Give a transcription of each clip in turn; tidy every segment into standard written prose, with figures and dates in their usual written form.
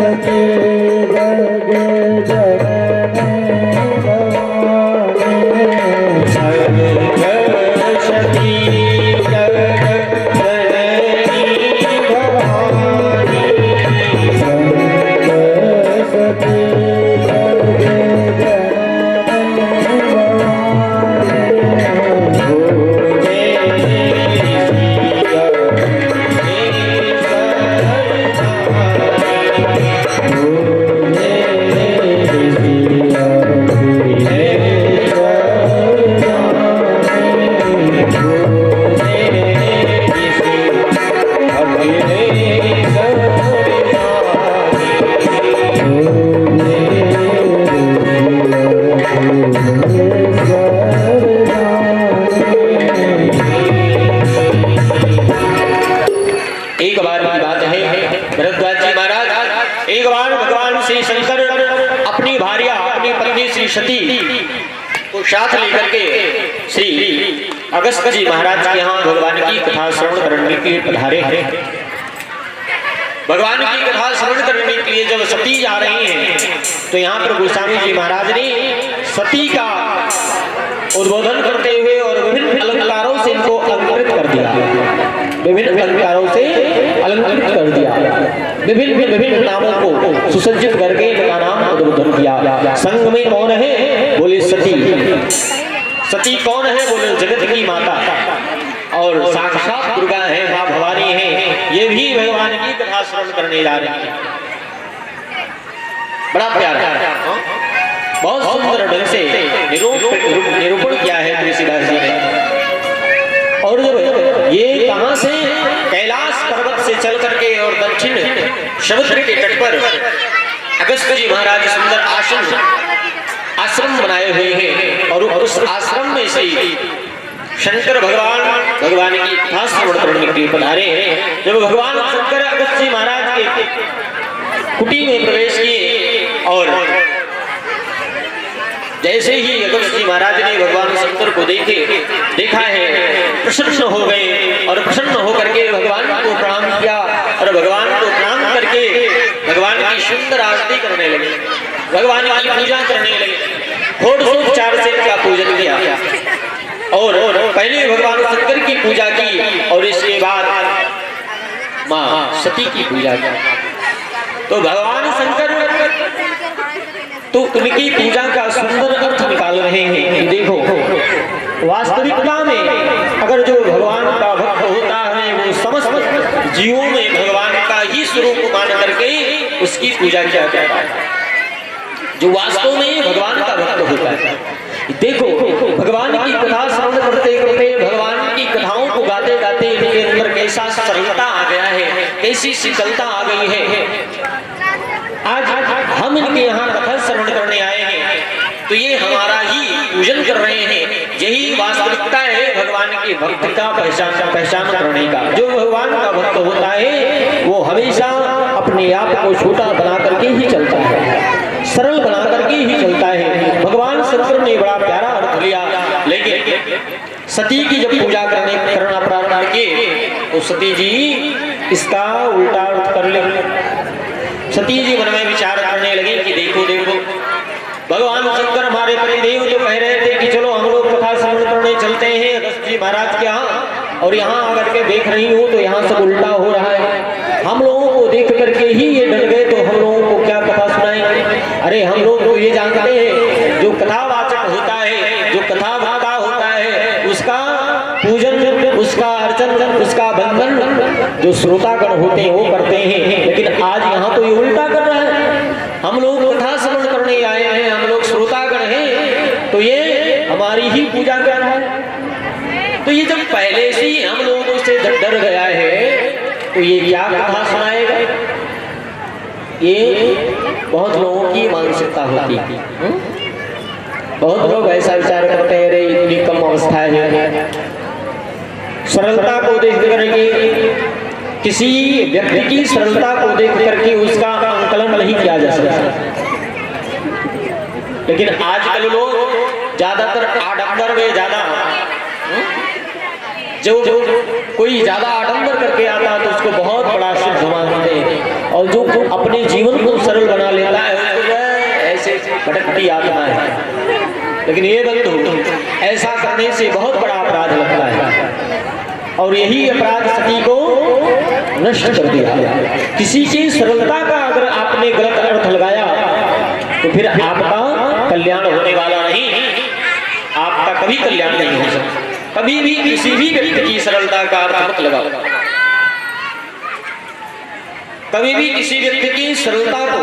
सके जग जननी भवानी सर्ग सती जग जननी भवानी सर्ग सती जग जननी सती को साथ लेकर के श्री अगस्त जी महाराज के यहाँ भगवान की कथा श्रवण करने के लिए पधारे हैं। भगवान की कथा श्रवण करने के लिए जब सती जा रही हैं तो यहाँ पर गोस्वामी जी महाराज ने सती का उद्बोधन करते हुए और विभिन्न अलंकारों से इनको अलंकृत कर दिया, विभिन्न अलंकारों से अलंकृत कर दिया, विभिन्न नामों को सुसज्जित करके इनका नाम उद्बोधन किया। संग में कौन है? बोले सती। सती कौन है? बोले जगत की माता और साक्षात दुर्गा है, मां भवानी है। ये भी भगवान की कथा श्रवण करने जा रही है। बड़ा प्यारा, बहुत सुंदर ढंग से निरूपण किया है तुलसीदास जी ने। और जब ये कहां से कैलाश पर्वत से चल करके और दक्षिण समुद्र के तट पर अगस्त जी महाराज सुंदर आश्रम बनाए हुए हैं और उस आश्रम में से शंकर भगवान की कथा श्रवण करने के लिए पधारे हैं। जब भगवान शंकर अगस्त जी महाराज के कुटी में प्रवेश किए और जैसे ही अगस्त जी महाराज ने भगवान शंकर को देखा है, प्रसन्न हो गए और प्रसन्न होकर के भगवान को प्रणाम किया और भगवान को प्रणाम करके भगवान की सुंदर आरती करने लगे, भगवान की पूजा करने लगे। षोडशोपचार से इनका पूजन किया और पहले भगवान शंकर की पूजा की और इसके बाद मां सती की पूजा की। तो भगवान शंकर तो उनकी पूजा का सुंदर अर्थ निकाल रहे हैं। देखो, वास्तविकता में अगर जो भगवान का भक्त होता है वो समस्त जीवों में भगवान का ही स्वरूप मान करके उसकी पूजा किया जाता है, जो वास्तव में भगवान का भक्त होता है। देखो, भगवान की कथा श्रवण करते करते भगवान की कथाओं को गाते गाते इनके अंदर कैसा सरलता आ गया है, कैसी शीतलता आ गई है। आज हम इनके यहाँ कथा श्रवण करने आए हैं तो ये हमारा ही पूजन कर रहे हैं। यही वास्तविकता है भगवान के भक्त का पहचान करने का। जो भगवान का भक्त होता है वो हमेशा अपने आप को छोटा बना करके ही चलता है, सरल बना करके ही चलता है। भगवान शंकर ने बड़ा प्यारा अर्थ लिया, लेकिन सती की जब पूजा करना प्रारंभ किए तो सती जी इसका उल्टा अर्थ कर ले। सती जी मन में विचार करने लगे कि देखो देखो, भगवान शंकर हमारे परिदेव जो कह रहे थे कि चलो हम लोग कथा श्रवण करने चलते हैं अगस्त जी महाराज के यहाँ, और यहाँ आकर के देख रही हूँ तो यहाँ सब उल्टा हो रहा है। हम लोगों को देख करके ही ये डर गए तो हम लोगों को क्या कथा सुनाएंगे? अरे हम लोग तो ये जानते हैं जो कथावाचक होता है, जो कथा वक्ता होता है, उसका पूजन, उसका अर्चन, उसका बंधन जो श्रोतागण होते हैं वो करते हैं। लेकिन आज यहाँ तो ये उल्टा कर रहा है। हम लोग कथा श्रवण करने आए हैं, हम लोग श्रोतागण हैं, तो ये हमारी ही पूजा कर रहा है। तो ये जब पहले से ही हम लोगों से डर गया है तो ये क्या कथा सुनाएगा? ये बहुत लोगों की मानसिकता होती है। बहुत लोग ऐसा विचार करते हैं, अरे इतनी कम अवस्था है। सरलता को देख करके, किसी व्यक्ति की सरलता को देख करके उसका आंकलन नहीं किया जा सकता। लेकिन आजकल लोग ज्यादातर आडंबर में ज्यादा, जो कोई ज्यादा आडंबर करके आता तो उसको बहुत बड़ा शुभ मानते हैं और जो अपने जीवन को सरल बना लेता है उसको जो है ऐसे भटकती आत्मा है। लेकिन ये बंधु ऐसा करने से बहुत बड़ा अपराध लगता है और यही अपराध सती को नष्ट कर दिया। किसी की सरलता का अगर आपने गलत अर्थ लगाया तो फिर आपका कल्याण होने वाला नहीं, आपका कभी कल्याण नहीं हो सकता। कभी भी किसी भी व्यक्ति की सरलता का अर्थ मत लगाओ, कभी भी किसी व्यक्ति की सरलता को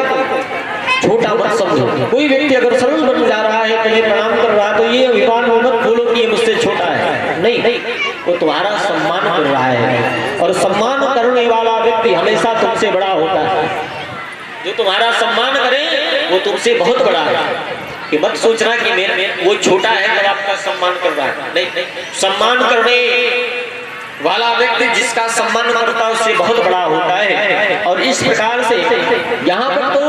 छोटा मत समझो। कोई व्यक्ति अगर सरल बन जा रहा है, तुम्हें प्रणाम कर रहा है, तो ये अभिमान मत बोलो कि ये मुझसे छोटा है। नहीं नहीं, वो तुम्हारा सम्मान कर रहा है और सम्मान करने वाला व्यक्ति हमेशा तुमसे बड़ा होता है। जो तुम्हारा सम्मान करे वो तुमसे बहुत बड़ा है। कि मत सोचना कि वो छोटा है तो आपका सम्मान कर रहा है। नहीं नहीं, सम्मान करने वाला व्यक्ति जिसका सम्मान करता है उससे बहुत बड़ा होता है। और इस प्रकार से यहाँ पर तो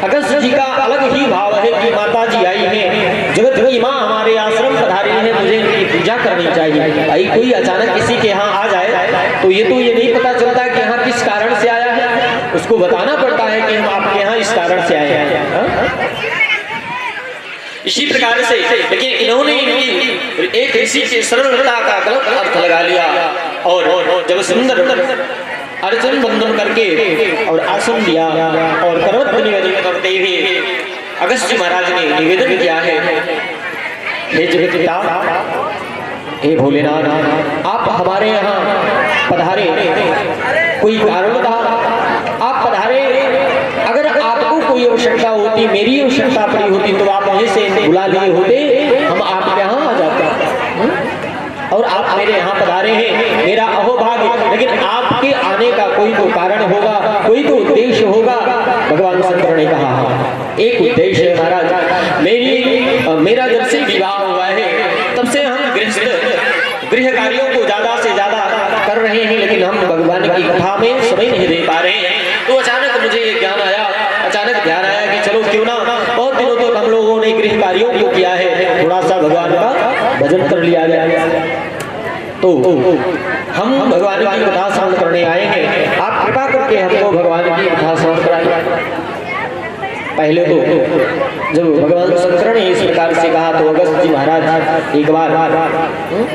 अगस्त जी का अलग ही भाव है कि माता जी आई है, जगत की माँ हमारे आश्रम पधारी है, मुझे इनकी पूजा करनी चाहिए। भाई कोई अचानक किसी के यहाँ आ जाए तो ये नहीं पता चलता कि यहाँ किस कारण से आया है, उसको बताना पड़ता है कि हम आपके यहाँ इस कारण से आए हैं। इसी प्रकार से लेकिन इन्होंने इनकी एक ऋषि के सरलता का गलत अर्थ लगा लिया और जब सुंदर अर्चन बंधन करके और आसन दिया और करवत निवेदन करते हुए अगस्त जी महाराज ने निवेदन किया है, हे जगत पिता, हे भोलेनाथ, आप हमारे यहाँ पधारे, कोई कारण था आप पधारे। अगर आपको कोई आवश्यकता होती, मेरी आवश्यकता पड़ी होती तो आप वहीं से बुला लिए होते, हम आपके यहाँ आ जाते और आप मेरे यहाँ पधारे हैं, मेरा अहोभाग्य। लेकिन आपके आने का कोई तो कारण होगा, कोई तो उद्देश्य होगा। भगवान शंकर ने कहा एक उद्देश्य है महाराज, मेरा जब से विवाह हुआ है तब से हम गृह कार्यों को ज्यादा से ज्यादा कर रहे हैं, लेकिन हम भगवान की कथा में समय नहीं दे पा रहे हैं। तो अचानक मुझे ये ज्ञान आया, अचानक ध्यान आया कि चलो क्यों ना, बहुत दिनों तक हम लोगों ने गृह कार्यों को किया है, थोड़ा सा भगवान का भजन कर लिया गया। तो हम भगवान की कथा श्रवण करने आए हैं, आप कृपा करके हमको भगवान की कथा श्रवण कराइए। पहले तो जब भगवान शंकर ने इस प्रकार से कहा तो अगस्त जी महाराज एक बार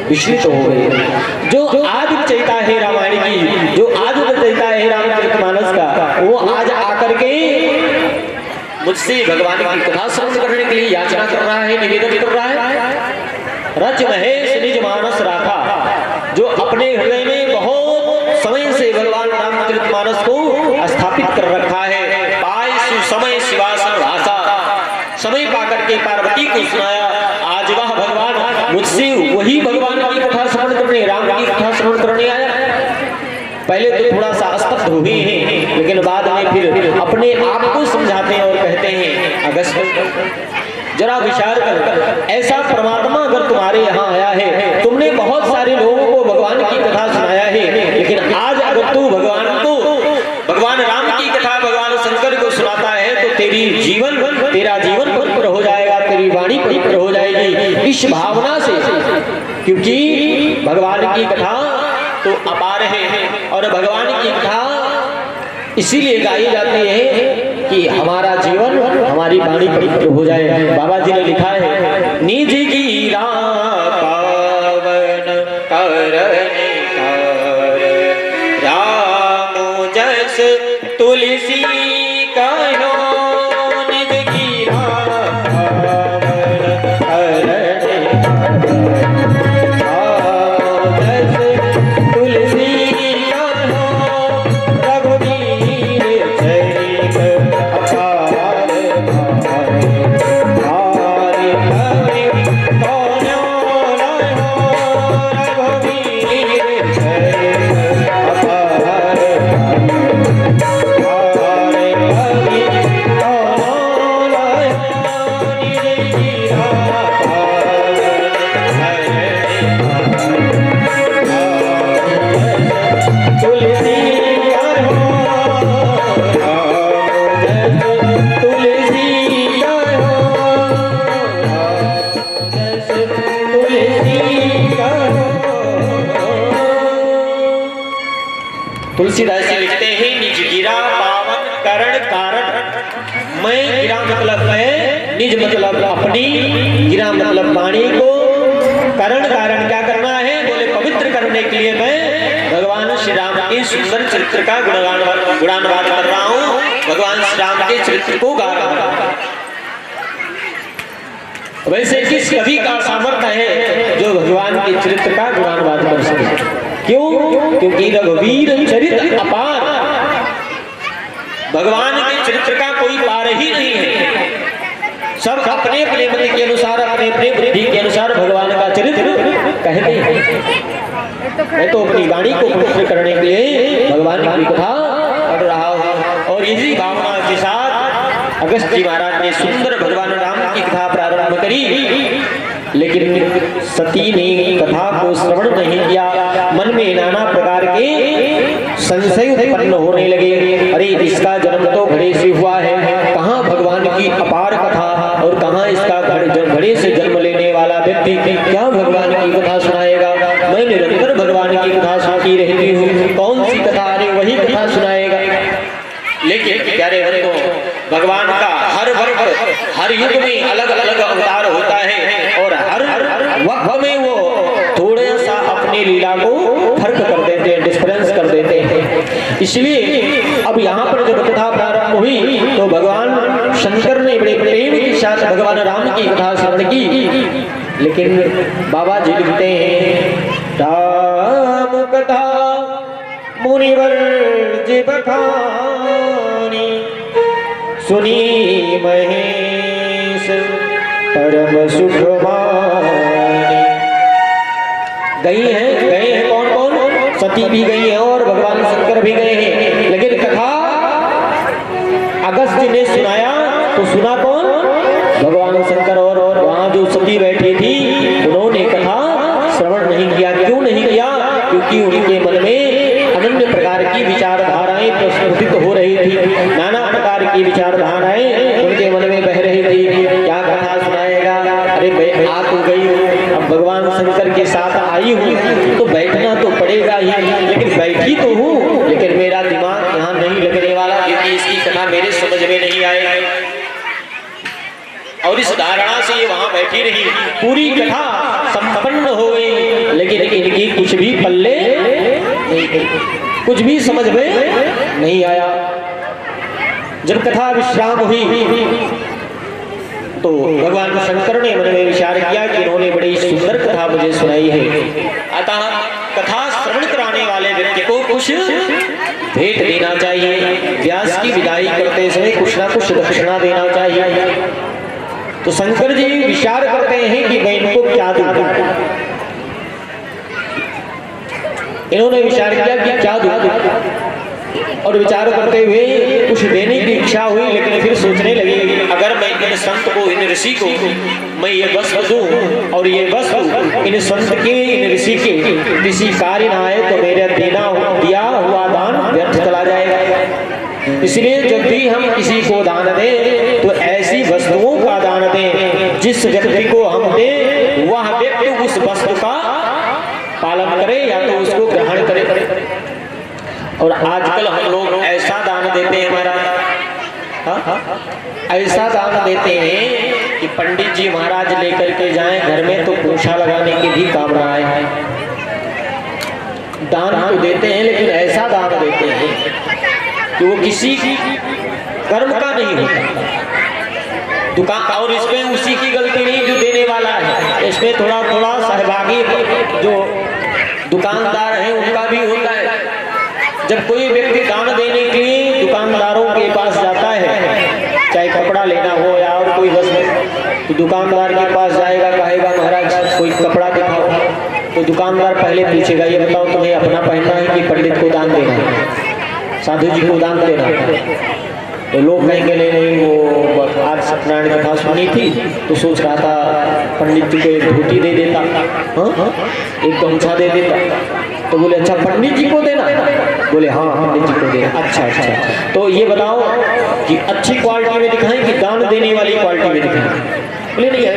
विचलित हो गए। जो आज रचयिता है रामायण की, जो आज रचयिता है रामचरितमानस का, वो आज आकर के मुझसे भगवान की कथा श्रवण करने के लिए याचना कर रहा है, निवेदन कर रहा है। रच महेश निज मानस राखा, जो अपने हृदय में बहुत समय से भगवान रामचरितमानस को स्थापित कर रखा है। समय शिवासन भाषा, समय पाकर के पार्वती को सुनाया। आज वह भगवान मुझसे वही भगवान की कथा श्रवण करने, राम की कथा श्रवण करने आया। पहले तो थोड़ा सा स्तब्ध हुए हैं, लेकिन बाद में फिर अपने आप को समझाते हैं और कहते हैं अगस्त जरा विचार कर, ऐसा परमात्मा अगर तुम्हारे यहाँ आया है, तुमने बहुत सारे लोगों को भगवान की कथा सुनाया है, लेकिन आज अगर तू भगवान राम की कथा भगवान शंकर को सुनाता है तो तेरा जीवन पवित्र हो जाएगा, तेरी वाणी पवित्र हो जाएगी। इस भावना से, क्योंकि भगवान की कथा तो अपार है और भगवान की कथा इसीलिए गाई जाती है कि हमारा जीवन, हमारी वाणी पवित्र हो जाए। बाबा जी ने लिखा है, निज गिरा पावन करने राम जस तुलसी कहो, निज गिरा पावन करने तुलसीदास जी लिखते हैं, निज गिरा पावन कारण कारण मैं गिरा मतलब मैं निज मतलब अपनी गिरा मतलब वाणी को कारण कारण क्या करना है बोले पवित्र करने के लिए मैं भगवान श्री राम के सुंदर चरित्र का गुणानुवाद कर रहा हूँ भगवान श्री राम के चरित्र को गा रहा हूँ। वैसे किस कवि का सामर्थ्य है जो भगवान के चरित्र का गुणानुवाद कर सके? क्यों? क्योंकि रघुवीर चरित्र अपार भगवान के चरित्र का कोई पार ही नहीं है। सब अपने अपने मत के अनुसार अपने अपने बुद्धि के अनुसार भगवान का चरित्र कहते हैं। मैं तो अपनी वाणी को पवित्र करने के लिए भगवान की कथा पढ़ रहा हूँ और इसी भावना के साथ अगस्त जी महाराज ने सुंदर भगवान राम की कथा प्रारंभ करी। लेकिन सती ने कथा को श्रवण नहीं किया। मन में नाना प्रकार के संशय उत्पन्न होने लगे। अरे इसका जन्म तो घड़े से हुआ है, कहाँ भगवान की अपार कथा और कहाँ इसका घड़े से जन्म लेने वाला व्यक्ति क्या भगवान की कथा सुनाएगा? मैं निरंतर भगवान की कथा सुनती रहती हूँ, कौन सी कथा? अरे वही कथा सुनाएगा। लेकिन प्यारे भक्तों भगवान का हर वर्ग हर युग में अलग अलग अवतार होता है और हर वक्त में वो थोड़ा सा अपनी लीला को फर्क कर देते हैं, डिफरेंस कर देते हैं। इसलिए अब यहाँ पर जब कथा प्रारंभ हुई तो भगवान शंकर ने बड़े प्रेम के साथ भगवान राम की कथा श्रवण की। लेकिन बाबा जी लिखते हैं राम कथा मुनिवर जी बखानी सुनी महेश परम सुख मानी। गए हैं कौन कौन? सती भी गई है और भगवान शंकर भी गए हैं। लेकिन कथा अगस्त जी ने सुनाया तो सुना कौन? भगवान शंकर। और वहां जो सती बैठी थी उन्होंने कथा श्रवण नहीं किया। क्यों नहीं किया? क्योंकि उनके मन में अनन्य प्रकार की विचारधाराएं प्रस्फुटित हो रही थी, नाना प्रकार की विचारधाराएं उनके मन में बह रही थी। क्या कथा सुनाएगा? अरे मैं आ तो गई हूँ, अब भगवान शंकर के साथ आई हूँ तो बैठना तो पड़ेगा ही। लेकिन बैठी तो हूँ लेकिन मेरा दिमाग यहाँ नहीं लगने वाला क्योंकि इसकी कथा मेरे समझ में नहीं आएगी। और इस धारणा से ये वहां बैठी रही। पूरी कथा संपन्न हो गई लेकिन इनकी कुछ भी पल्ले नहीं गई, कुछ भी समझ में नहीं आया। जब कथा विश्राम हुई तो भगवान शंकर ने मन में विचार किया कि इन्होंने बड़ी सुंदर कथा मुझे सुनाई है, अतः कथा श्रवण कराने वाले व्यक्ति को कुछ भेंट देना चाहिए। व्यास की विदाई करते समय कुछ ना कुछ दक्षिणा देना चाहिए। तो शंकर जी विचार करते हैं कि मैं इनको क्या दूं। इन्होंने विचार किया कि क्या दूं और विचार करते हुए कुछ देने की इच्छा हुई। लेकिन फिर सोचने लगे अगर मैं इन संत को इन ऋषि को मैं ये वस्त्र दूं और ये वस्त्र इन संत के इन ऋषि के किसी कार्य न आए तो मेरा दिया हुआ दान व्यर्थ चला जाएगा। इसलिए जब भी हम किसी को दान दें तो ऐसी वस्तुओं का दान दें जिस व्यक्ति को हम दें वह व्यक्ति उस वस्तु का पालन करे या तो उसको ग्रहण करे। और आजकल हम लोग ऐसा दान देते हैं ऐसा दान देते हैं कि पंडित जी महाराज लेकर के जाएं घर में तो पूछा लगाने की भी काम रहा है। दान तो देते हैं लेकिन ऐसा दान देते हैं कि वो किसी कर्म का नहीं होता। दुकान और इसमें उसी की गलती नहीं जो देने वाला है, इसमें थोड़ा थोड़ा सहभागी जो दुकानदार हैं उनका भी होता है। जब कोई व्यक्ति दान देने के लिए दुकानदारों के पास जाता है, चाहे कपड़ा लेना हो या और कोई वस्तु, तो दुकानदार के पास जाएगा, कहेगा महाराज कोई कपड़ा दिखाओ, तो दुकानदार पहले पूछेगा ये बताओ तुम्हें अपना पहनना है कि पंडित को दान देना है, साधु जी को दान देना है। तो लोग कहेंगे नहीं वो आज सत्यनारायण कथा सुनी थी तो सोच रहा था पंडित जी को एक धोती दे देता, एक गमछा दे देता। तो बोले अच्छा पंडित जी को देना? बोले हाँ पंडित जी को देना। अच्छा। तो ये बताओ कि अच्छी क्वालिटी में दिखाएं कि दान देने वाली क्वालिटी में दिखाएं? बोले नहीं है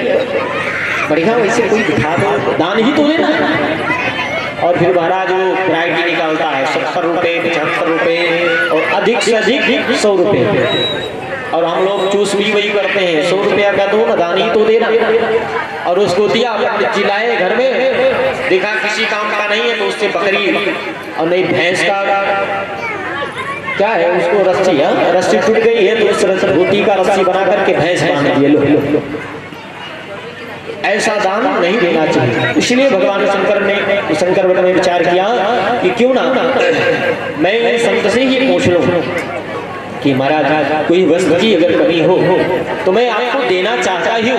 बढ़िया वैसे कोई दिखा दो, दान ही तो देना है। और फिर महाराज वो वैरायटी निकालता है 70 रुपये 75 रुपये और अधिक से अधिक 100 रुपये, और हम लोग चूस भी वही करते हैं, 100 रुपया का दो ना, दानी तो देना। और उसको दिया, चिल्लाए घर में, देखा किसी काम का नहीं है तो उससे बकरी और नहीं भैंस का क्या है, उसको रस्सी, रस्सी टूट गई है तो उस धोती का रस्सी बना करके भैंस बांध दिए। लो ऐसा दान नहीं देना चाहिए। इसलिए भगवान शंकर भगवान ने विचार किया कि क्यों ना मैं संत से ही पूछ लूं कि महाराज कोई वस्तु की अगर कमी हो तो मैं आपको देना चाहता ही हूँ,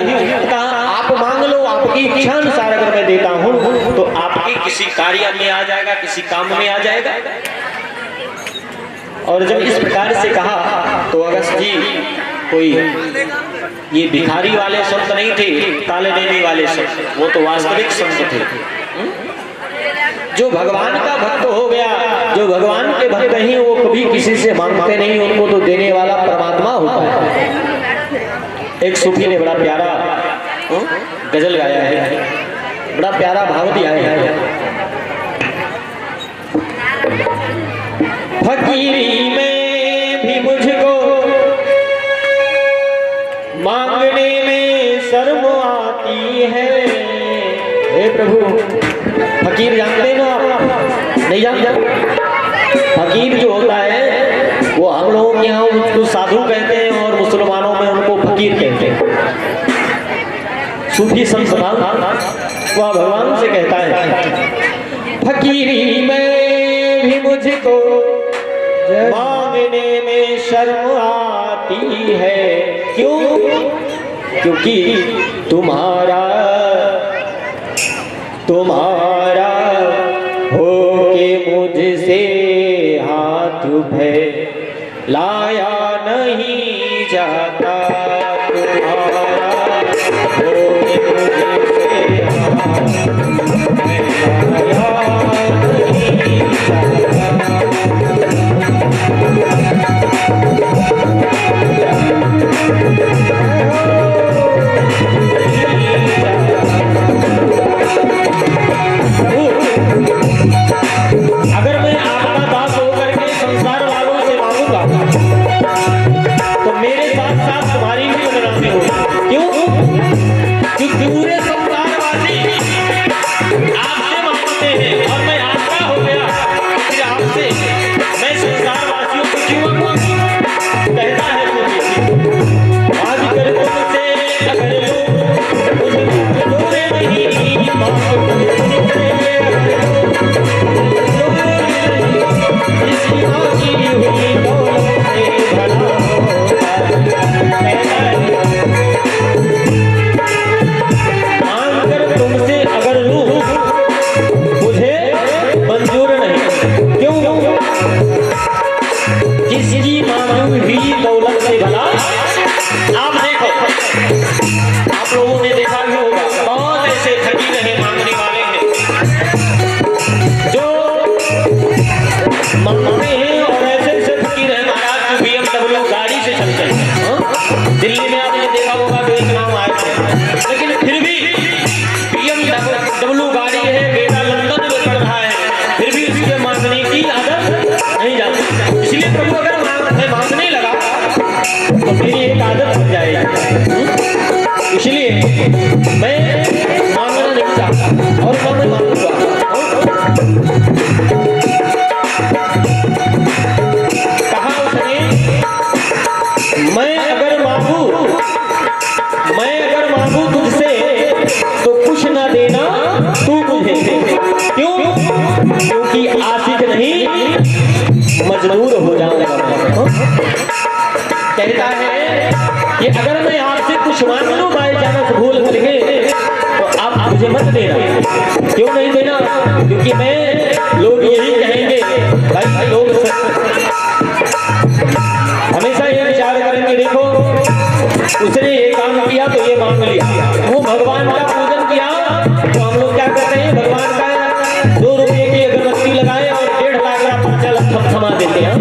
आप मांग लो, आपकी इच्छा अनुसार अगर मैं देता हूँ तो आपके किसी कार्य में आ जाएगा, किसी काम में आ जाएगा। और जब इस प्रकार से कहा तो अगस्त जी कोई ये भिखारी वाले संत नहीं थे, ताले देने वाले संत, वो तो वास्तविक संत थे। जो भगवान का भक्त हो गया, जो भगवान के भक्त नहीं, वो कभी किसी से मांगते नहीं, उनको तो देने वाला परमात्मा होता है। एक सूफी ने बड़ा प्यारा गजल गाया है, बड़ा प्यारा भाव दिया है। फकीरी में भी मुझको मांगने में शर्म आती है। हे प्रभु, फकीर जानते ना, नहीं जानते? फकीर जो होता है वो हम लोगों के यहाँ उसको साधु कहते हैं और मुसलमानों में उनको फकीर कहते हैं। सूफी संत वह भगवान से कहता है, फकीरी में भी मुझको मांगने में शर्म आती है। क्यों? क्योंकि तुम्हारा हो के मुझसे हाथ फैलाया नहीं जाता, तुम्हारा हो के मुझसे हाथ फैलाया नहीं जाता। अगर मैं आपका दास होकर के संसार वालों से मांगूंगा तो मेरे साथ साथ तुम्हारी भी बदनामी होगी। क्यों? क्योंकि पूरे संसार वासी आपसे मांगते हैं और मैं आपका हो गया, फिर आपसे मैं संसार वासियों को क्यों मांगूंगा? कहता है आज कर तुमसे अगर लो मुझे नहीं तुमसे अगर लूं मुझे मंजूर नहीं। क्यों? किसकी मांगी हुई दौलत से भला। आप देखो, आप लोगों ने देखा भी होगा, बहुत ऐसे फकीर हैं, मांगने वाले हैं जो मांगते हैं, और ऐसे ऐसे फकीर हैं महाराज जो BMW गाड़ी से चलते हैं। दिल्ली में आपने देखा होगा, बेचनाम आए थे, लेकिन फिर भी BMW गाड़ी है, बेटा लंदन में पढ़ रहा है, फिर भी उसके मांगने की आदत नहीं जाती। इसलिए प्रभु अगर मैं मांगने लगा तो मेरी एक आदत बन जाएगी। इसलिए मैं मांगना नहीं चाहता और मैं मांगूंगा। कहा उसने, मैं अगर मांगू तुझसे तो कुछ ना देना तू मुझे। क्यों? क्योंकि आशिक नहीं मजबूर हो जाऊंगा मैं। कहता है कि अगर मैं आपसे कुछ मांग लूं बाई चांस भूल करके तो आप मुझे मत देना। क्यों नहीं देना? क्योंकि मैं लोग यही कहेंगे, भाई लोग हमेशा ये विचार करेंगे, देखो उसने ये काम किया तो ये मांग लिया, वो भगवान का पूजन किया तो हम लोग क्या करते हैं, भगवान का 2 रुपये की अगरबत्ती लगाए और 1.5 लाख का पर्चा थमा देते हैं।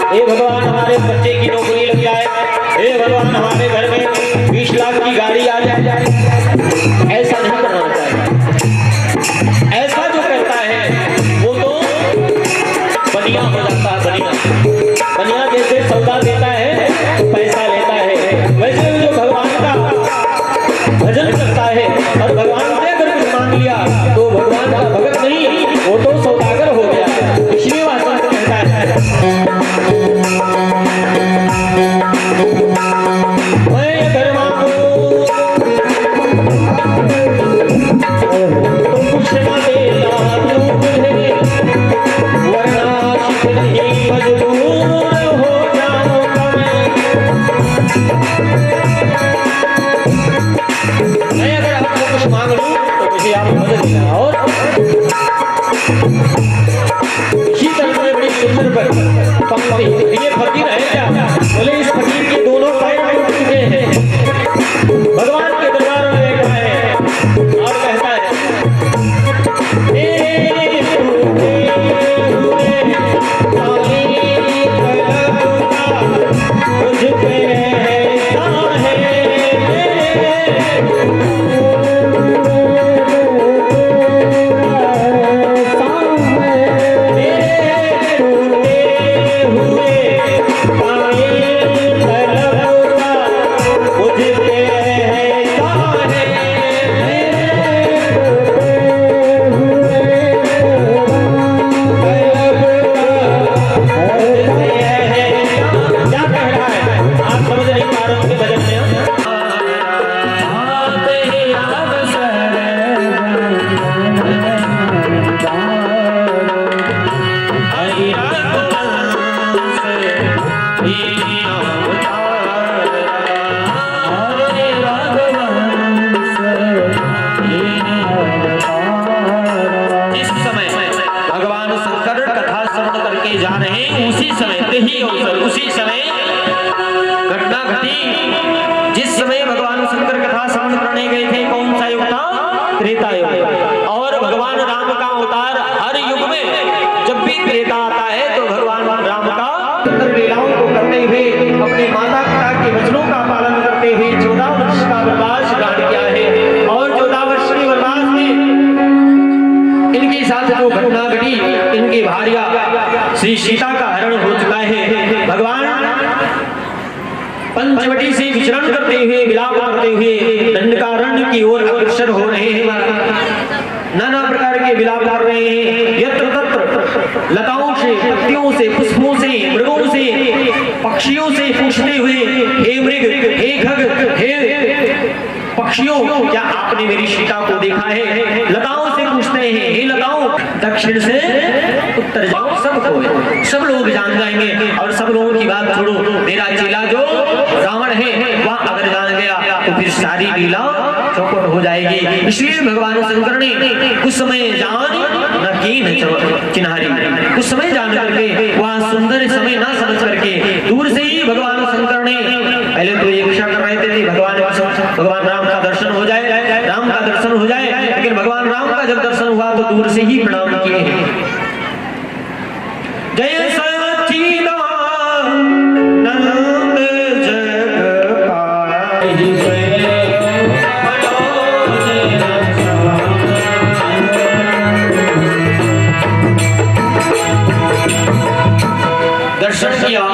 हे भगवान हमारे बच्चे की नौकरी लग जाए, हे भगवान हमारे घर में 20 लाख की गाड़ी आ जाए। ऐसा नहीं करना चाहिए। ऐसा जो करता है वो तो बनिया हो जाता है, बनिया कुर्बानियां जैसे सौदा देता है पैसा लेता है, वैसे जो भगवान का भजन करता है और भगवान से अगर कुछ मांग लिया तो भगवान का भगत नहीं, वो तो सौदागर हो गया। इसलिए वह संत कहता है मैं अगर मांगू तो कुछ न देना तू मुझे, वरना शिव नहीं मजबूर हो जाऊंगा मैं अगर आपको कुछ मांग लूं तो मुझे आप मदद देना। और इसी तरह में बड़ी सुंदर पर पंक्ति, ये फकीर है क्या? बोले इस फकीर के दोनों पैर टूट चुके हैं, भगवान के दरबार में बैठा है और कहता है मुझ पे उसी समय घटना घटी जिस समय भगवान शंकर कथा श्रवण करने गए थे। कौन सा युग था? त्रेता युग। और भगवान राम का अवतार हर युग में जब भी त्रेता आता है तो भगवान राम का लीलाओं को करते हुए अपने माता पिता के वचनों का पालन करते हुए 14 वर्ष का वनवास ग्रहण किया है। और 14 वर्ष के वनवास में इनके साथ जो घटना घटी, इनकी भार्या श्री सीता का हरण हो चुका है। भगवान पंचवटी से विचरण करते हुए विलाप करते हुए दंडकारण्य की ओर अग्रसर हो रहे हैं, नाना प्रकार के विलाप कर रहे हैं। यत्र तत्र लताओं से, पत्तियों से, पुष्पों से, मृगों से, पक्षियों से पूछते हुए हे मृग, हे खग, हे पक्षियों, क्या आपने मेरी सीता को देखा है? लताओं से पूछते हैं हे लताओं, दक्षिण से उत्तर जाओ, सब लोग जान जाएंगे। और सब लोगों की बात छोड़ो, मेरा चेला जो रावण है वह अगर जान गया तो फिर सारी लीला चौपट हो जाएगी। इसलिए भगवान शंकर ने कुछ समय जान न कीन किनारी, कुछ समय जान करके वह सुंदर समय ना समझ करके दूर से ही भगवान शंकर ने पहले तो ये इच्छा कर रहे थे भगवान राम का दर्शन हो जाए, राम का दर्शन हो जाए, लेकिन भगवान राम का जब दर्शन हुआ तो दूर से ही प्रणाम किए हैं। जय सच्चिदानंद जग पाहि दर्शन किया,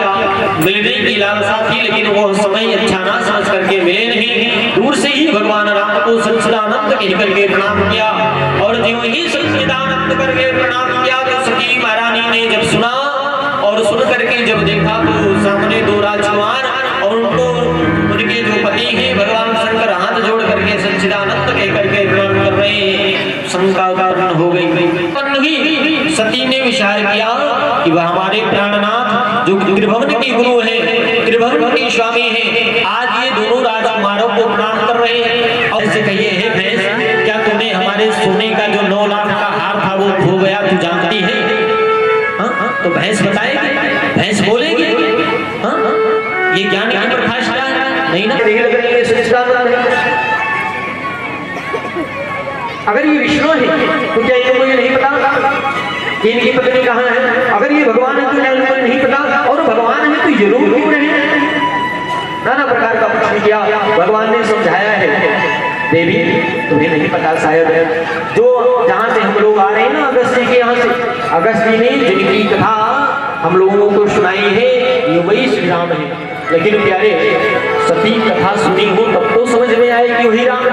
मिलने की लालसा थी, लेकिन वो समय अच्छा ना समझ करके मिले नहीं। दूर से ही भगवान राम को सच्चिदानंद कह करके प्रणाम किया। और जो ही सच्चिदानंद करके प्रणाम किया तो सती महारानी ने जब सुना और सुन करके जब देखा तो सामने दो राजकुमार और उनको उनके जो पति हैं भगवान शंकर हाथ जोड़ करके सच्चिदानंद कह करके प्रणाम कर रहे हैं। शंका कारण हो गई। सती ने विचार किया कि वह हमारे प्राणनाथ जो त्रिभुवन के गुरु हैं, त्रिभुवन के स्वामी हैं, आज ये दोनों राजकुमारों को प्रणाम कर रहे हैं। और ऐसे कहिए हे भैंस, क्या तूने हमारे सोने का जो 9 लाख का हार था वो खो गया, तू जानती है? तो भैंस बताएगी, भैंस बोलेगी। ये ज्ञान की प्रकाष्ठा नहीं ना। अगर ये विष्णु है तो क्या ये मुझे नहीं पता कि इनकी पत्नी कहाँ है? अगर ये भगवान है तो क्या मुझे नहीं पता? और भगवान है तो ये लोग क्यों रहे? नाना प्रकार का प्रश्न किया। भगवान ने समझाया है, देवी तुम्हें नहीं पता शायद, जो जहाँ से हम लोग आ रहे हैं ना अगस्ती के यहाँ से, अगस्ती ने जिनकी कथा हम लोगों को सुनाई है ये वही श्री राम है। लेकिन प्यारे सती कथा सुनी हो तब तो समझ में आए कि वही राम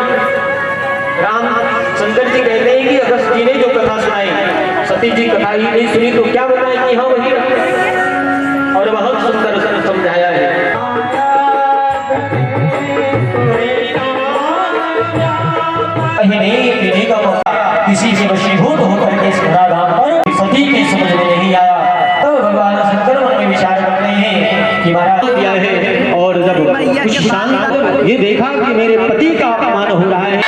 शंकर जी कहते हैं कि अगस्त जी ने जो कथा सुनाई सती जी कथा ही नहीं सुनी तो क्या बताए कि हाँ वही राम। और बहुत सुंदर समझाया है। नहीं का मौका किसी से वशीभूत होकर के इस धराधाम पर सती के समझ में नहीं आया। तो भगवान शंकर मन में विचार करते हैं कि महाराज दिया है और जब कुछ शांत ये देखा कि मेरे पति का अपमान हो रहा है।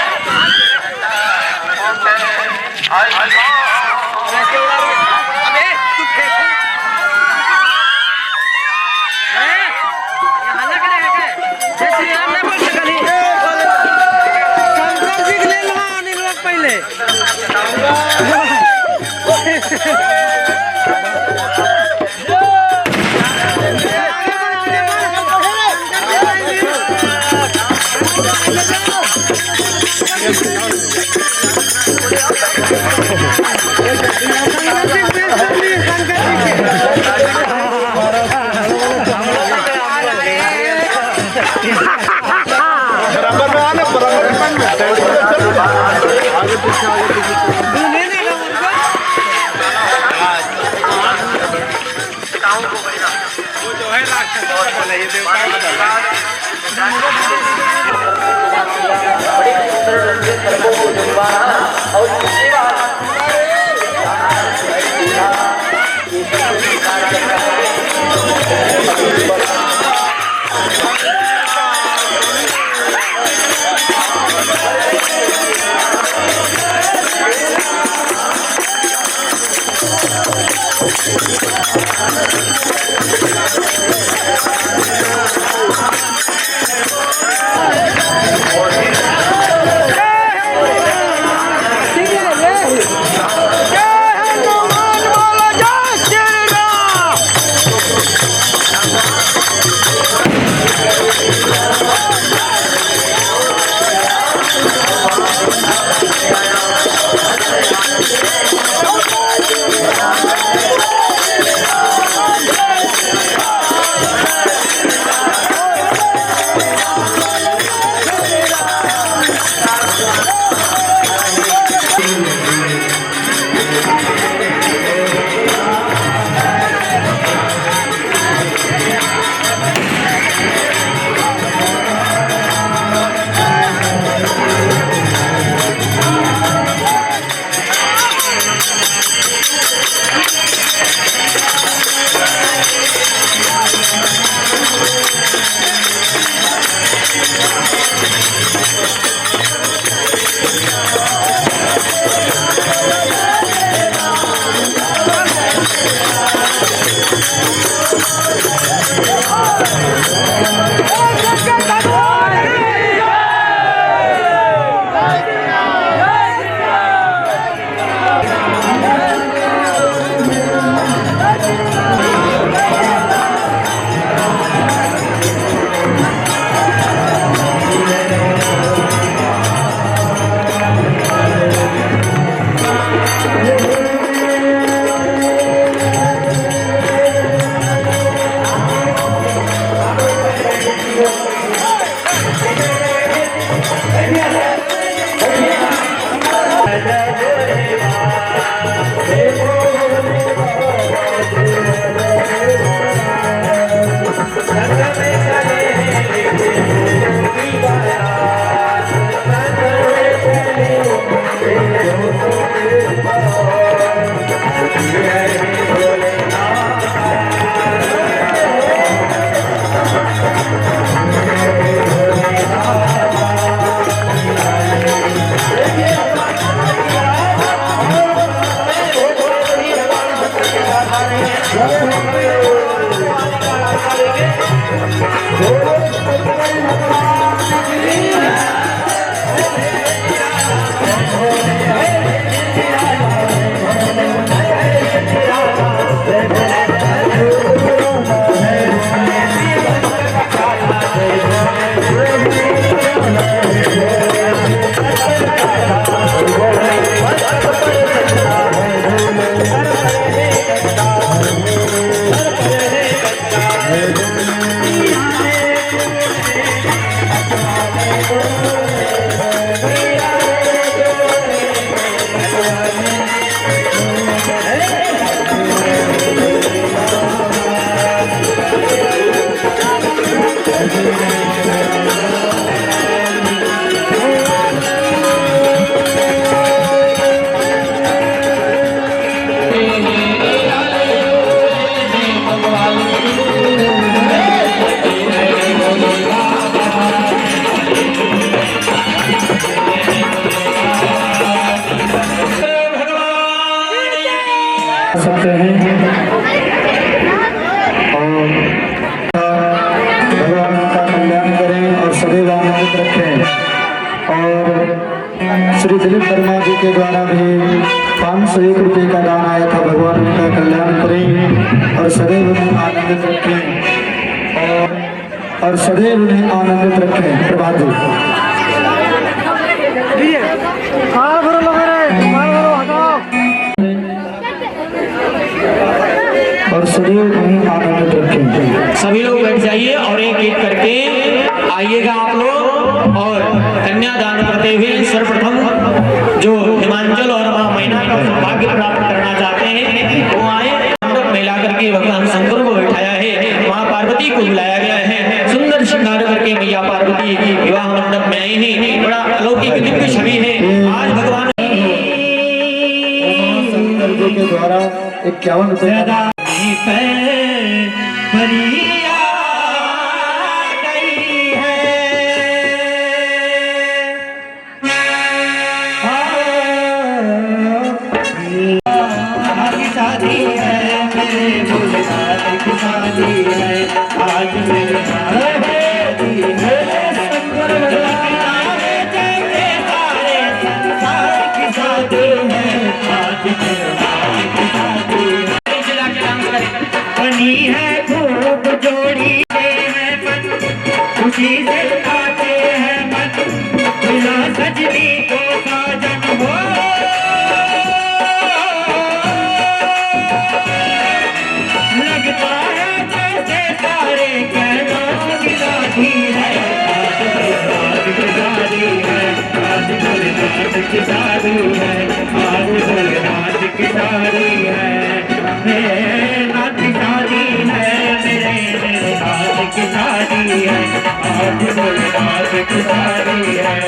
सकते हैं और भगवान का कल्याण करें और सदैव आनंदित रखें। और श्री दिलीप वर्मा जी के द्वारा भी 501 रुपये का दान आया था। भगवान उनका कल्याण करें और सदैव उन्हें आनंदित रखें और सदैव उन्हें आनंदित रखें। प्रभात जी और सदैव उन्हें आनंदित रखें। सभी लोग बैठ जाइए और एक एक करके आइएगा आप लोग और कन्यादान करते हुए सर्वप्रथम जो हिमांचल और मां मैना का सौभाग्य प्राप्त करना चाहते हैं वो आए। मंडप में ला करके भगवान शंकर को बैठाया है, मां पार्वती को बुलाया गया है। सुंदर श्रृंगार करके मैया पार्वती विवाह मंडप में आई है। बड़ा अलौकिक दिव्य छवि है। आज भगवान शंकर जी के द्वारा 51 रुपये शादी है मेरे भोलेनाथ की शादी है आज मेरे शंकर भगवान जैसे सारे संसार की शादी है आज मेरे की शादी बनी है खूब जोड़ी है मन खुशी से आते हैं मन मिला सजनी को साजन हो लगता है जैसे सारे कहना की शादी है आज भोलेनाथ की शादी है आज भोलेनाथ की शादी है मेरे नाथ की शादी है मेरे नाथ की शादी है आज भोलेनाथ की शादी है।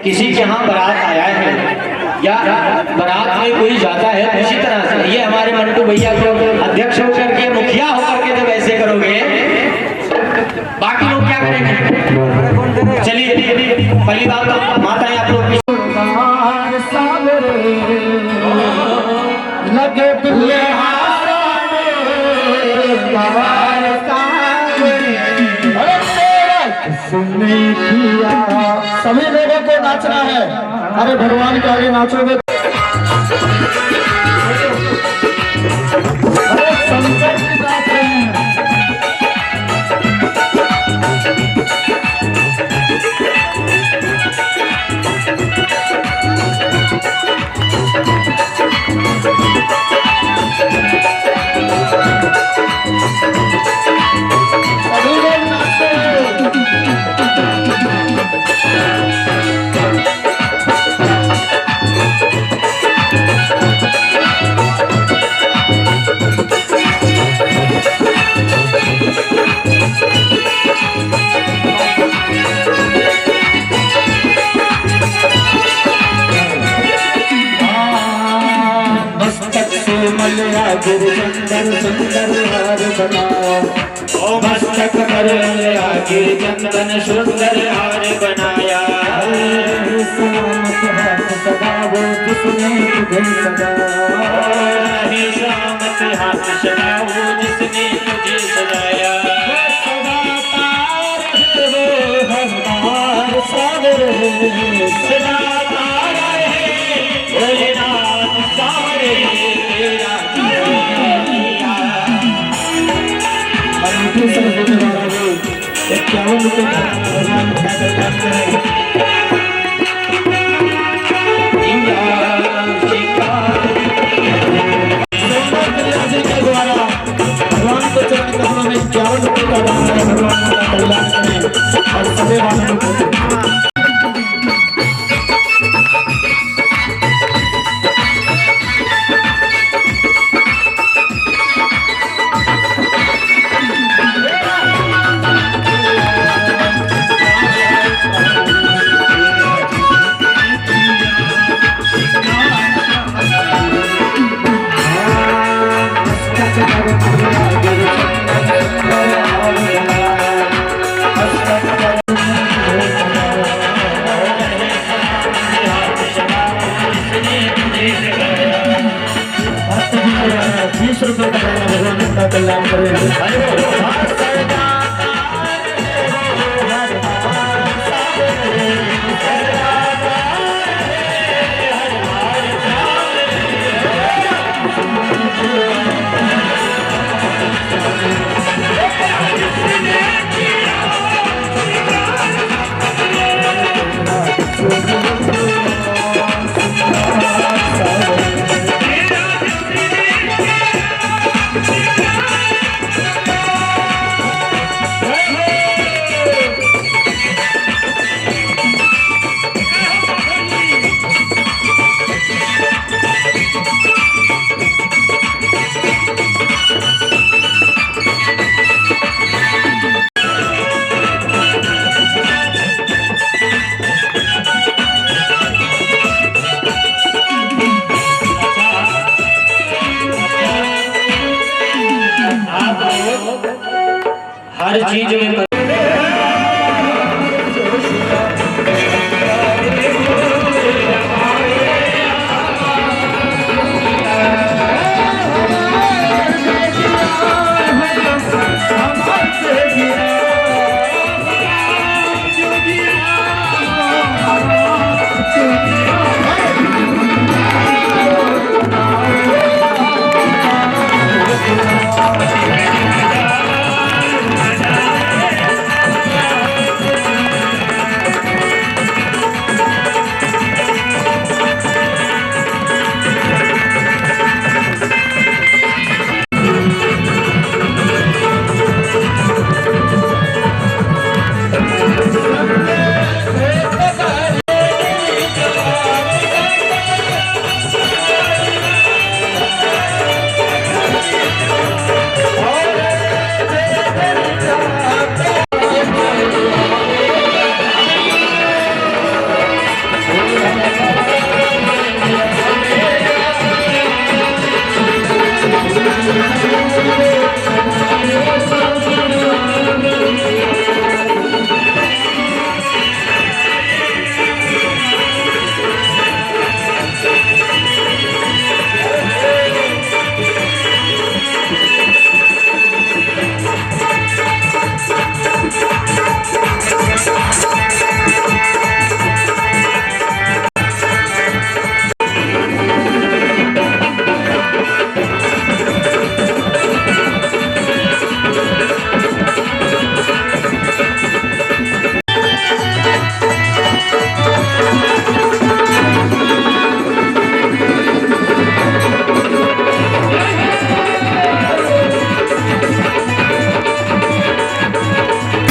किसी के यहाँ बारात आया है या बारात में कोई जाता है, तो इसी तरह से ये हमारे मंटू भैया को अध्यक्ष होकर के, मुखिया होकर के जब ऐसे करोगे, बाकी लोग क्या करेंगे? चलिए पहली बात तो माताएं आप लोग लगे पिल्ले सभी लोगों को नाचना है। अरे भगवान के आगे नाचोगे। अरे संकट की बात है। गिरचंदन सुंदर हार बनाया, ओ मस्तक पर गिर चंदन सुंदर हार बनाया। सदा वो जिसने तुझे सजाया, शामत हाथ सदा वो जिसने तुझे सजाया। सदा तार है वो हमार सागर, सदा तारा है भोलेनाथ सारे तेरा भगवान को चरण कमलों में 51 रुपये का दान है। भगवान का कल्याण करें और सभी वालों को भगवान का कल्याण करें। हर चीज में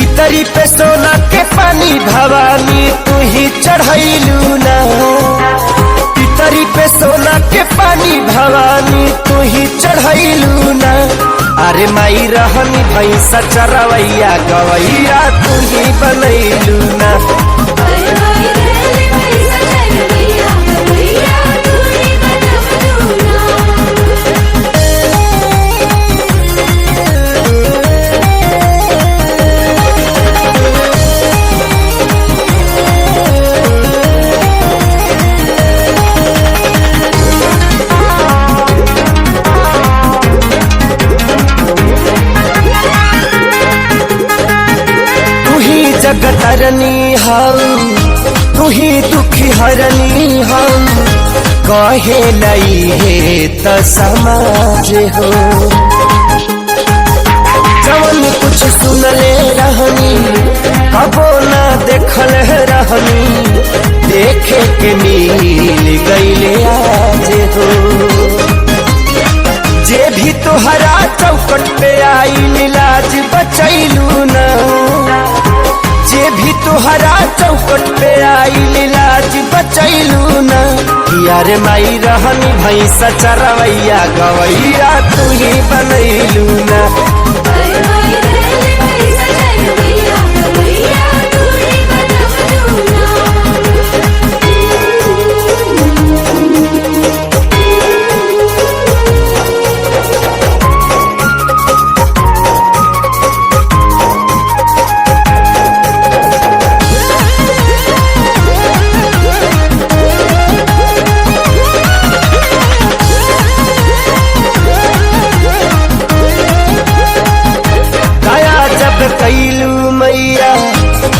पितरी पे सोना के पानी भवानी तू ही चढ़ैलू ना, पितरी पे सोना के पानी भवानी तू ही चढ़ैलू ना। अरे माई रहनी भैंसा चरवैया गवैया तू ही बनैलू ना। जगतरनी हम तू ही दुखी हरनी हम, कहे लई है त समाज हो। जवन कुछ सुनले रहनी कबो ना देखल रहनी, देखे के मिल गईले आज हो। जे भी तोहरा चौकट पे आई लाज बचैलू ना, जे भी तोहरा चौकट पे आई लाज बचैलू ना। यार माई रहनी भैंसा चरवैया गवैया तू ही बनैलू ना। कैलू मैया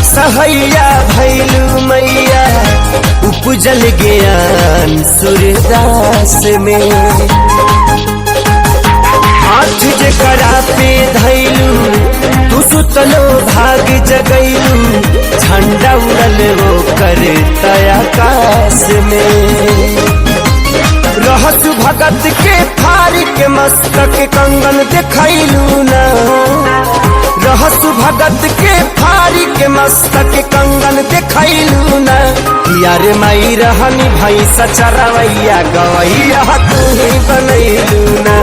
सहैया भैलू मैया, उपजल ज्ञान सूर्यदास में। हाथ जकरा पे धैलू तू सुतलो भाग जगैलू, झंडा उड़ल वो कर आकाश में। रहसु भगत के फारी के मस्तक कंगन देखैलू ना, रहसु भगत के फारी के मस्तक कंगन देखैलू ना। यार माई रहनी भैंसा चरवैया गवैया तू ही बनैलू ना।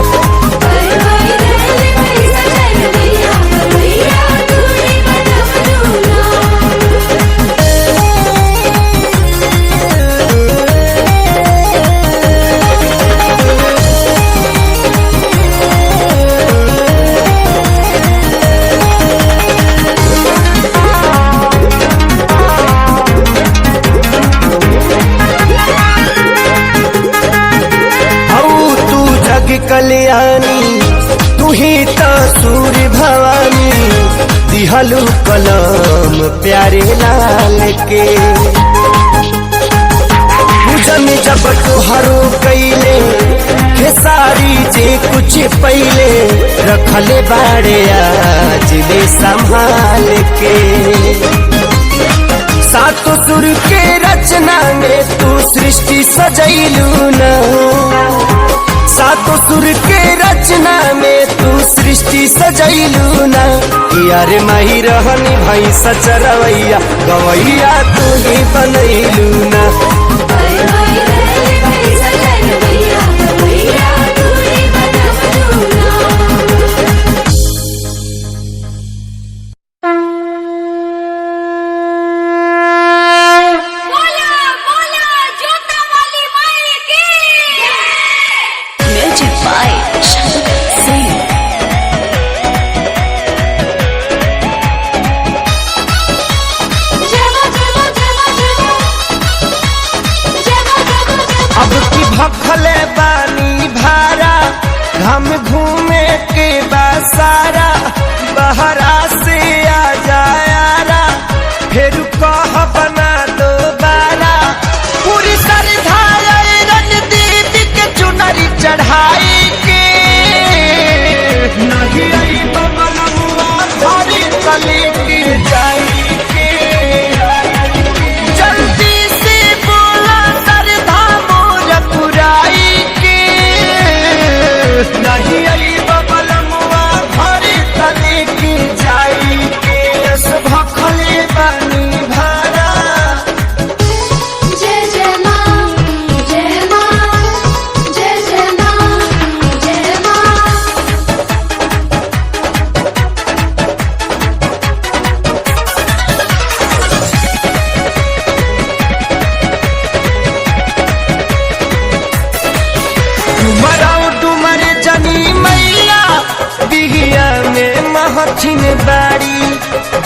कल्याणी तू ही तो सूर्य भवानी, दिहलू कलम प्यारे लाल के। पूजन जब तोहरो कैले खेसारी जे कुछ पहले, रखले बाड़े आज ले संभाल के। सातों सुर के रचना में तू सृष्टि सजैलू ना, सातों सुर के रचना में तू सृष्टि सजैलू ना। यार माही रहनी भैंसा चरवैया गवैया तू ही बनैलू ना। जय महथिन बाड़ी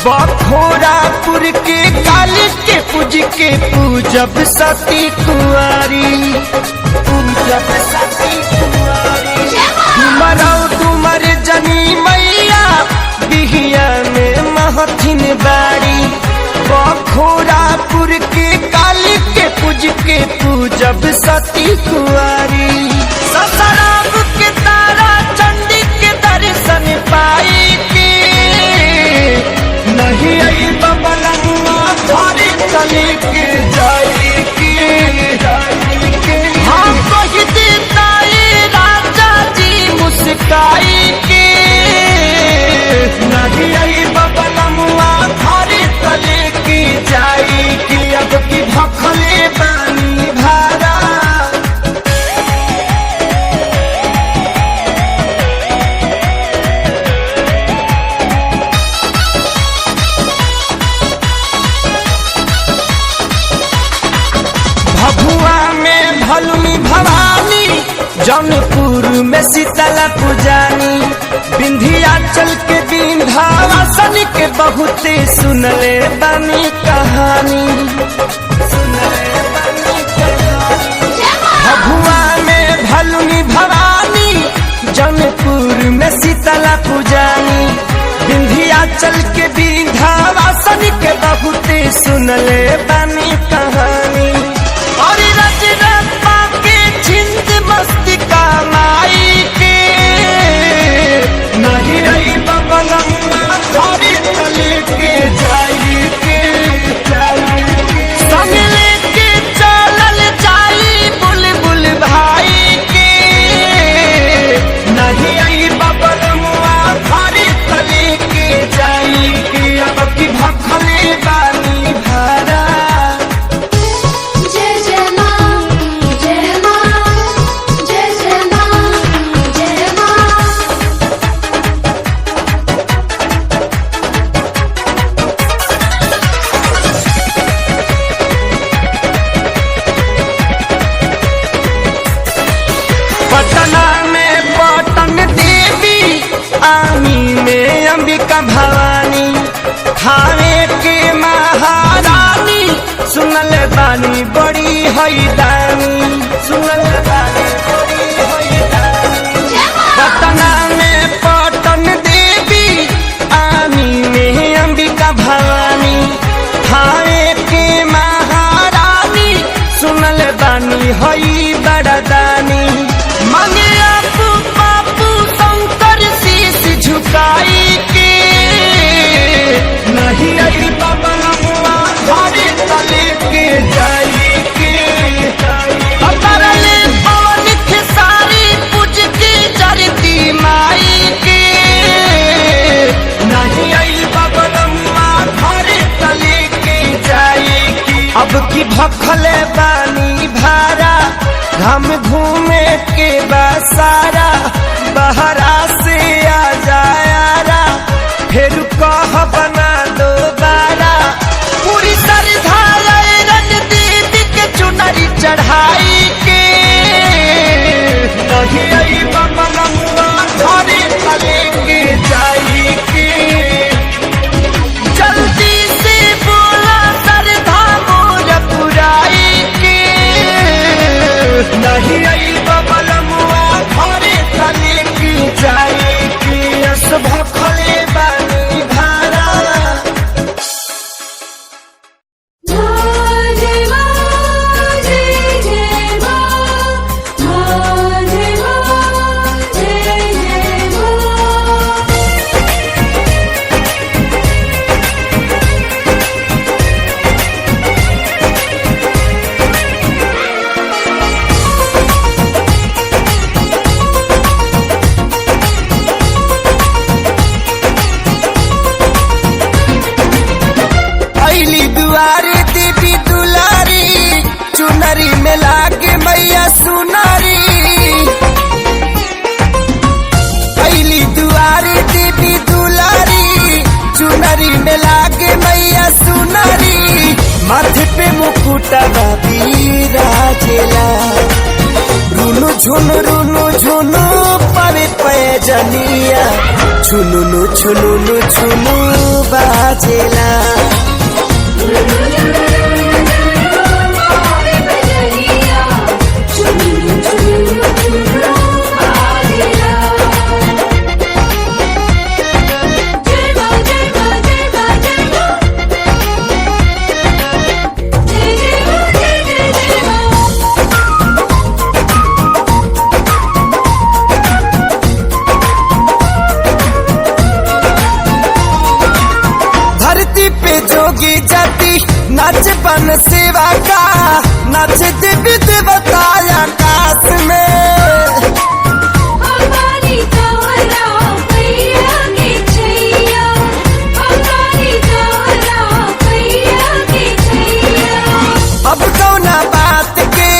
बखोरापुर के काली के पूज के पूजब सती कुंवारी पूजब सती कुंवारी तुमर जनी मैया बिहिया में महथिन बाड़ी बखोरापुर के काली के पूज के पूजब सती कुंवारी ससराम के तारा चंडी के दर्शन पाई के नहीं आई बबलनुआ थारी चले के जाई के हाँ कही देता राजा जी मुस्काई के नहीं आई बबलनुआ थारी चले के जाई के अब की भखले बानी भारा भभुआ में भलुनी भवानी जौनपुर में शीतला पुजानी विंध्याचल के विंध्यावासन के बहुते सुनले बानी कहानी भभुआ में भलुनी भवानी जौनपुर में शीतला पुजानी विंध्याचल के विंध्यावासन के बहुते सुनले बानी कहानी और रजरप्पा के छिंद मस्ती कमाई के नहीं रही बबलनुआ थारी चले के जाई के संग लेके चलल जाई बुलबुल भाई के नहीं आई बबलनुआ थारी चले के जाई के अब की भखले बानी भारा पटना में पटन देवी आमी में अंबिका भवानी थावे के महारानी सुनल बानी बड़ी हैदानी सुनल बानी बड़ी हैदानी पटना में पटन देवी आमी में अंबिका भवानी थावे के महारानी सुनल बानी हई बड़दानी मांगे आपू बापू शंकर शीश झुकाई के नहीं आई बबलनुआ थारी चले के जाई के अतरले पवन खेसारी पूज के जरती माई के नहीं आई बबलनुआ थारी चले के जाई के अब की भखले बानी भारा हम घूमे के बसारा बहरा से आ जायारा फिर कह बना दो बारा पूरी श्रद्धा रन दीदी के चुनरी चढ़ाई के नहीं आई बबलनुआ थारी चले के जाई के जल्दी से बोला श्रद्धा मोर पुराई के नहीं आई बबलनुआ थारी चले के जाई के यस भखले बानी भारा दुआरे देवी दुलारी चुनरी में लागे मैया सुनारी पहली दुआरे देवी दुलारी चुनरी में लागे मैया सुनारी माथे पे मुकुटा बिराजेला रुनु झुनु पर पैजनिया झुनुनु छुनु छुनु बाजेला। धरती पे जोगी जाति नाच बन सेवा का, नाच देवी देवता आकाश में। हमारी तोहरा पैया के छैया, हमारी तोहरा पैया के छैया। अब कौना बात के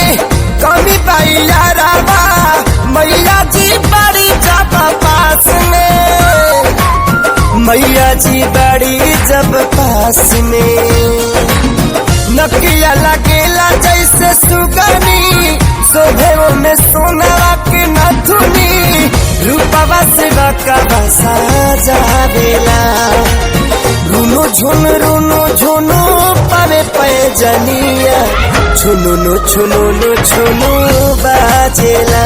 कमी पाइला रावा, मैया जी बड़ी जब पास में, मैया जी बड़ी जब पास में। नकिया लगेला जैसे सुगनी, शोभे में सोनवा के नथुनी, रूपवा से बकवा सजावेला। रुनु झुनु पावे पैजनिया, छुनु छुनु छुनु बाजेला।